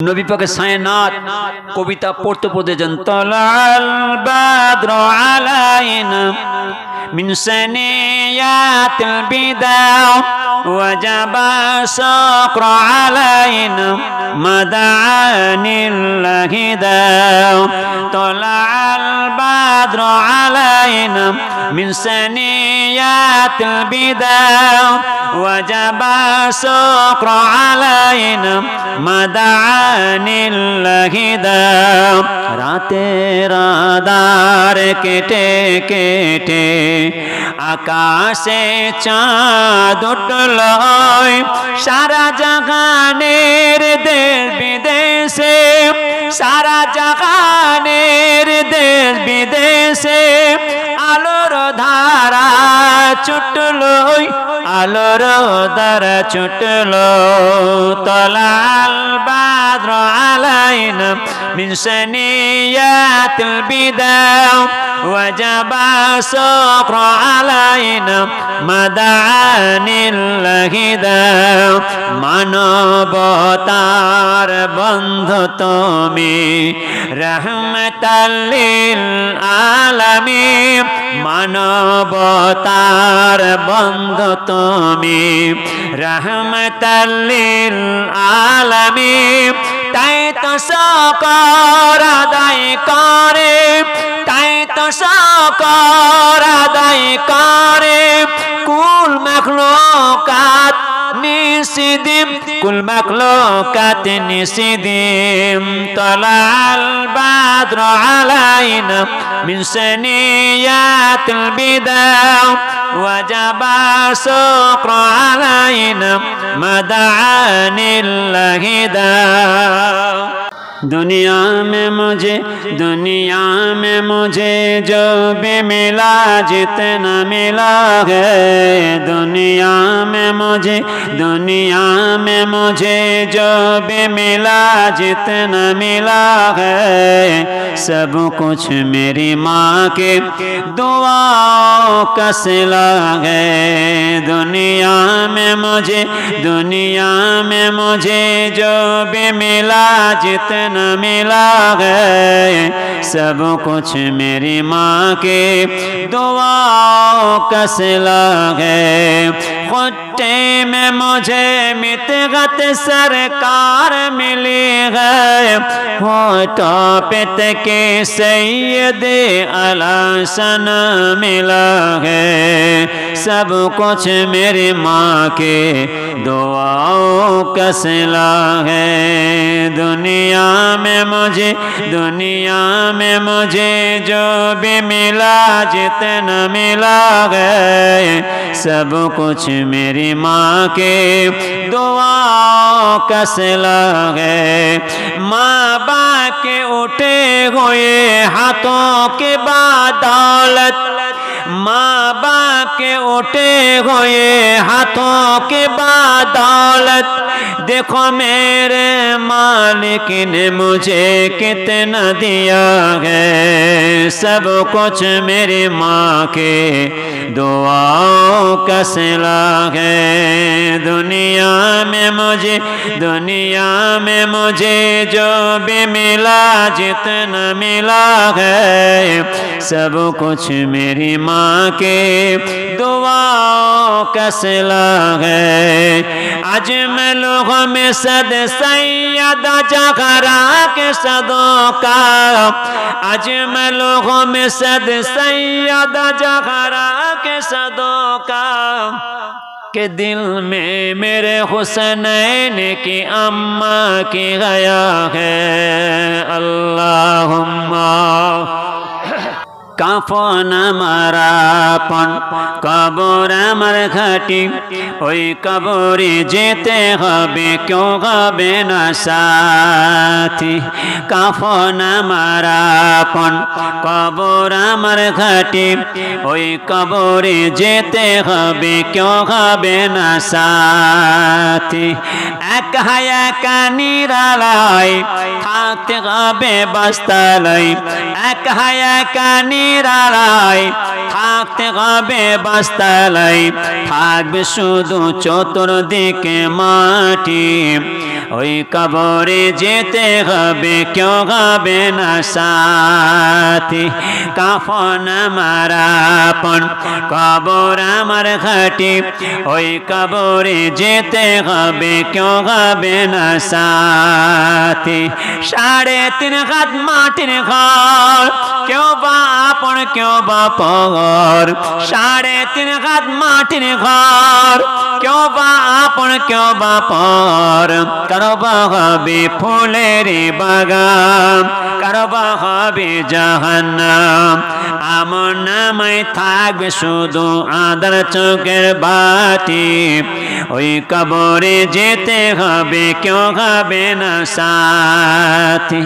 নবী পাকের সায়নাত কবিতা পড়তে পড়তে যান তালাল বাদরু আলাইনা মিন সানিয়াতিল বিদা ওয়াজাবা সাকরা আলাইনা মাদানিল লাহিদা তালাল বাদরু আলাইনা মিন সানিয়াতিল বিদা ওয়াজাবা সাকরা আলাইনা মাদানিল লাহিদা রাতের আঁধার কেটে কেটে আকাশে চাঁদ উঠল সারা জাহানের দেশ বিদেশে সারা জাহানের দেশ বিদেশে আলোর ধারা ছুটল আলোর ধারা ছুটল তালাল বাদরু আলাইনা মিন সানিয়াতিল বিদা ওয়াজাবা সাকরা আলাইনা মাদানিল লাহিদা মানবতার বন্ধু তুমি রহমতাল লিল আলামিন মানবতার বন্ধু তুমি রহমতাল লিল আলামিন তাই তো শুকর আদায় করে তাই তো শুকর আদায় করে কুল মাখলুকাত নিসিদিম কুল মাখলুকাত নিসিদিম তালাল বাদরু আলাইনা মিন সানিয়াতিল বিদা ওয়াজাবা সাকরা আলাইনা মাদানিল লাহিদা दुनिया में मुझे जो भी मिला जितना मिला है दुनिया में मुझे जो भी मिला जितना मिला है सब कुछ मेरी माँ के दुआओं का सिला है दुनिया में मुझे जो भी मिला जितना मिला है सब कुछ मेरी माँ के दुआओं का सिला है खुट्टे में मुझे मितगत सरकार मिली है होठों पे के सैयद अलहसन मिला है सब कुछ मेरी माँ के दुआओं का सिला है दुनिया में मुझे जो भी मिला जितना मिला है सब कुछ मेरी माँ के दुआओं का सिला है माँ बाप के उठे हुए हाथों के बदौलत माँ बाप के उठे हुए हाथों के बदौलत देखो मेरे मालिक ने मुझे कितना दिया है सब कुछ मेरी माँ के दुआओं का सिला है दुनिया में मुझे जो भी मिला जितना मिला है सब कुछ मेरी माँ के दुआओं का सिला है आज मैं लोगों में सद सैयदा जगरा के सदों का आज मैं लोगों में सद सैयदा जगरा के सदों का के दिल में मेरे हुसैन की अम्मा की गया है अल्लाहुम्मा কাফন আমার আপন কবর আমার ঘাটি ওই কবরে যেতে হবে কেউ হবে না সাথী কাফন আমার আপন কবর আমার ঘাটি ওই কবরে যেতে হবে কেউ হবে না সাথী একা একা নিরালায় থাকতে হবে বস্তালয় একা একা নিরালায় থাকতে হবে বাস্তালায় থাকবে শুধু চতুর্দিকে মাটি ওই কবরে যেতে হবে কেউ হবে না সাথী কাফন আমার আপন কবর আমার ঘাটি ওই কবরে যেতে হবে কেউ হবে না সাথী 3.5 হাত মাটির ঘর কেউ বা আপন কেউ বা পর 3.5 হাত মাটির ঘর কেউ বা আপন কেউ বা পর কারো বা হবে ফুলের বাগান কারো বা হবে জাহান্নাম আমন নামে থাকবে শুধু আঁধার চোখের বাটি ওই কবরে যেতে হবে কেউ হবে না সাথী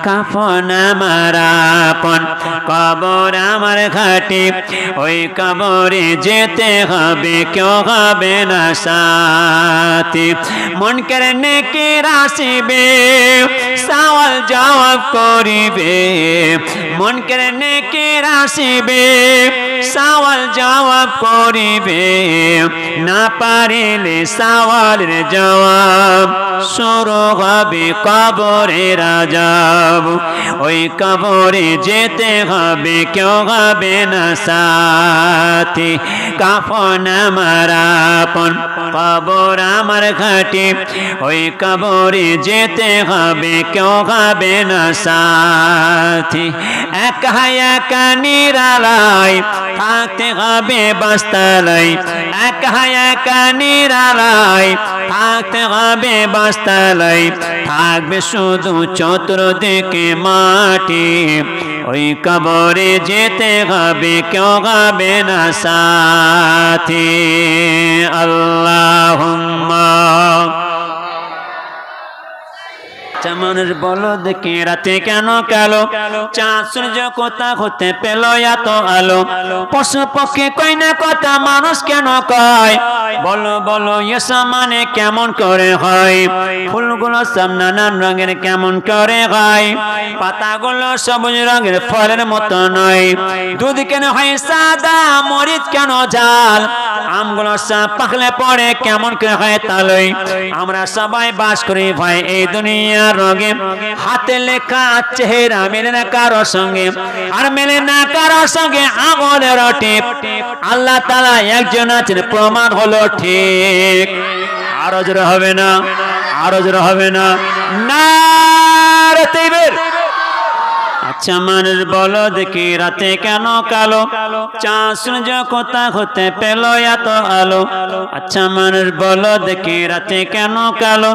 কাফন আমার আপন কবর আমার ঘাটি ওই কবরে যেতে হবে কেউ হবে না সাথী মন করে নেকি আসিবে সওয়াল জবাব করিবে মন করে নেকি আসিবে সওয়াল জবাব করিবে না পারিলে সওয়ালের জবাব শুরু হবে কবরের আযাব ওই কবরে যেতে হবে কেউ হবে না সাথী কাফন আমার আপন কবর আমার ঘাটি ওই কবরে যেতে হবে কেউ হবে না সাথী একা একা নিরালায় থাকতে হবে বাস্তালায় একা একা নিরালায় থাকতে হবে বাস্তালায় থাকবে শুধু চতুর্দিকে মাটি ওই কবরে যেতে হবে কেউ হবে না সাথী আল্লাহুম্মা মানুষ বলো দেখি রাতে কেন কালো চাঁদ সূর্য কোথা হতে পেল এত আলো পশু পক্ষী কই না কথা মানুষ কেন কয় বলো বলো এসব মানে কেমন করে হয় ফুলগুলো সব নানান রঙের কেমন করে হয় পাতাগুলো সবুজ রঙের ফলের মতো নয় দুধ কেন হয় সাদা মরিচ কেন ঝাল আমগুলো সব পাকলে পরে কেমন করে হয় তালই আমরা সবাই বাস করি ভাই এই দুনিয়ার রঙে হাতে লেখা চেহারা মেলে না কারো সঙ্গে আর মেলে না কারো সঙ্গে আমলের টিপ আল্লাহ তাআলা একজন আছেন প্রমাণ হলো ঠিক আরো জোরে হবে না আরো জোরে হবে না নারে তাকবীর আচ্ছা মানুষ বলো দেখি রাতে কেন কালো চাঁদ সূর্য কোথা হতে পেল এত আলো আচ্ছা মানুষ বলো দেখি রাতে কেন কালো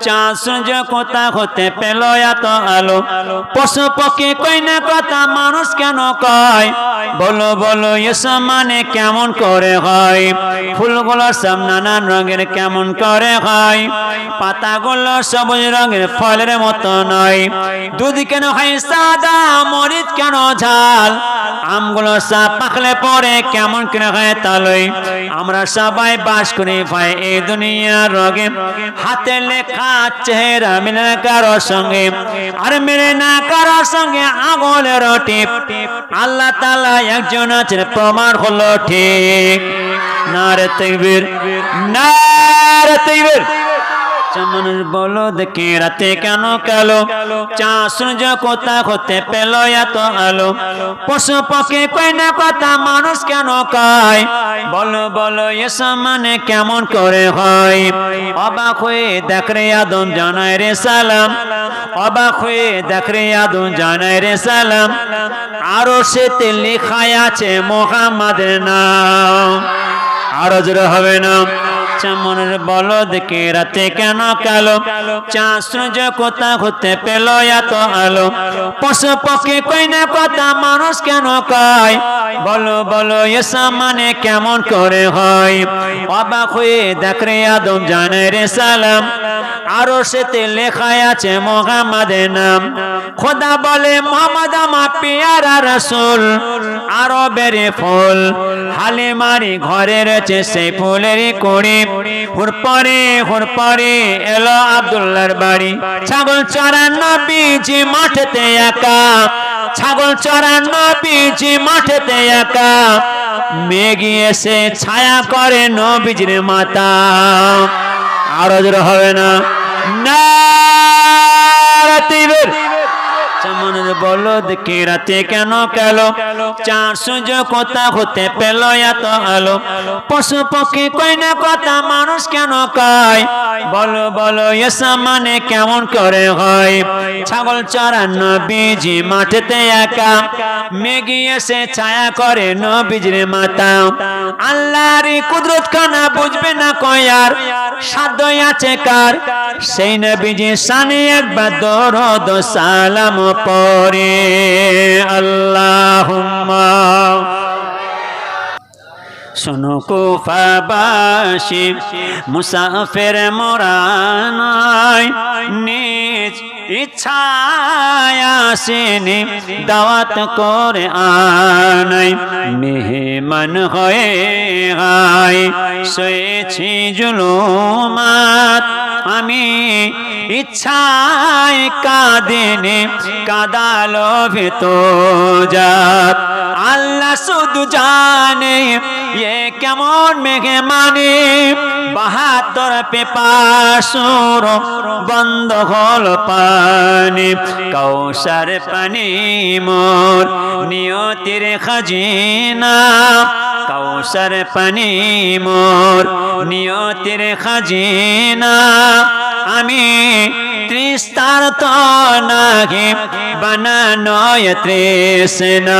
চাঁদ সূর্য কোথা হতে পেল এত আলো পশু পক্ষী কই না কথা মানুষ কেন কয় বলো বলো এসব মানে কেমন করে হয় ফুলগুলো সব নানান রঙের কেমন করে হয় পাতাগুলো সবুজ রঙের ফলের মতো নয় দুধ কেন হয় সাদা মরিচ কেন ঝাল আমগুলো সব পাকলে পরে কেমন করে হয় তালই আমরা সবাই বাস করি ভাই এই দুনিয়ার রঙে হাতে লেখা চেহারা মেলে না কারো সঙ্গে আর মেলে না কারো সঙ্গে আঙুলের টিপ আল্লাহ তাআলা একজন আছেন প্রমাণ হলো ঠিক নারে তাকবীর নারে তাকবীর মানুষ বলো দেখি রাতে কেন কালো চাঁদ সূর্য কোথা হতে পেল এত আলো পশু পক্ষী কই না কথা মানুষ কেন কয় বলো বলো এসব মানে কেমন করে হয় অবাক হয়ে দেখ রে আদম জানায় রে সালাম অবাক হয়ে দেখ রে আদম জানায় রে সালাম আরো সেতে লেখা আছে মুহাম্মাদের নাম আরো জোরে হবে না মানুষ বলো দেখি রাতে কেন কালো চাঁদ সূর্য কোথা হতে পেল এত আলো পশু পক্ষী কই না কথা মানুষ কেন কয় বলো বলো এসব মানে কেমন করে হয় অবাক হয়ে দেখ রে আদম জানায় রে সালাম আরো সেতে লেখা আছে মুহাম্মাদের নাম খোদা বলে মুহাম্মদ আমার পেয়ারা রাসূল আরো বেরে ফুল হালিমারি ঘরে রয়েছে সেই ফুলেরই কুড়ি হুর পরে এলো আব্দুল্লাহর বাড়ি ছাগল চড়ানো নবীজি মাঠেতে একা ছাগল চড়ার নবীজি মাঠেতে একা মেঘে এসে ছায়া করে নবীজির মাথা আরো জোরে হবে না নারাতিবের চামনের বলদ কে রাতে কেন কালো চার সূর্য কোথা হতে পেল এত আলো পশু পক্ষী কই না কথা মানুষ কেন কয় বলো বলো এসা মানে কেমন করে হয় ছাগল চড়ার নবীজি মাঠেতে একা মেঘে এসে ছায়া করে নবীজির মাথা আল্লাহর কুদরত খানা বুঝবে না কয় আর সাধ্য আছে কার সেই নবীজি শানে একবার দরুদ সালাম পড়ে আল্লাহুম্মা শোনো কুফাবাসী মুসাফির মোরা নয় নিজ ইচ্ছায় আসেনি দাওয়াত করে আনাই মেহমান হয়ে গায় সয়েছি জুলুমাত আমি ইচ্ছায় কাঁদিনি কাঁদালো ভেতজাত আল্লাহ শুধু জানে ये কেমন মেঘে মানে 72 পেপাসুর বন্ধ হল পানি কৌশর পানি মোর নিয়তির খাজিনা কৌশর পানি মোর নিয়তির খাজিনা আমি ত্রিস্তার তো নাহি বানানো তৃষ্ণা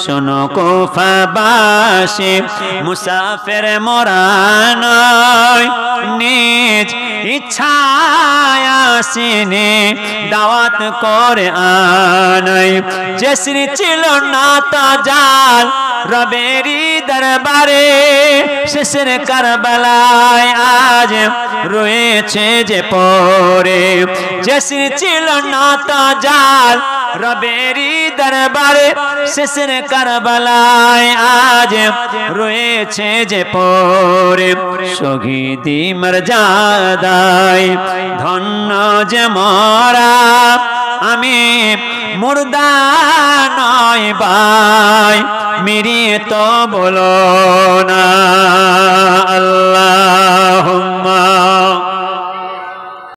শোনো কুফাবাসী মুসাফির মোরা নয় নিজ ইচ্ছায় আসেনি দাওয়াত করে আনাই যে শ্রী ছিল না তা জাল রবেরি দরবারে শেষের কারবালায় আজ রয়েছে যে পরে যে শ্রী ছিল না তা জাল রবেরি দরবারে শেষের কারবালায় আজ রয়েছে যে পরে শহীদি মর্যাদায় ধন্য যে মরা আমি মুর্দা নয় ভাই মিরিয়ে তো বলো না আল্লাহুম্মা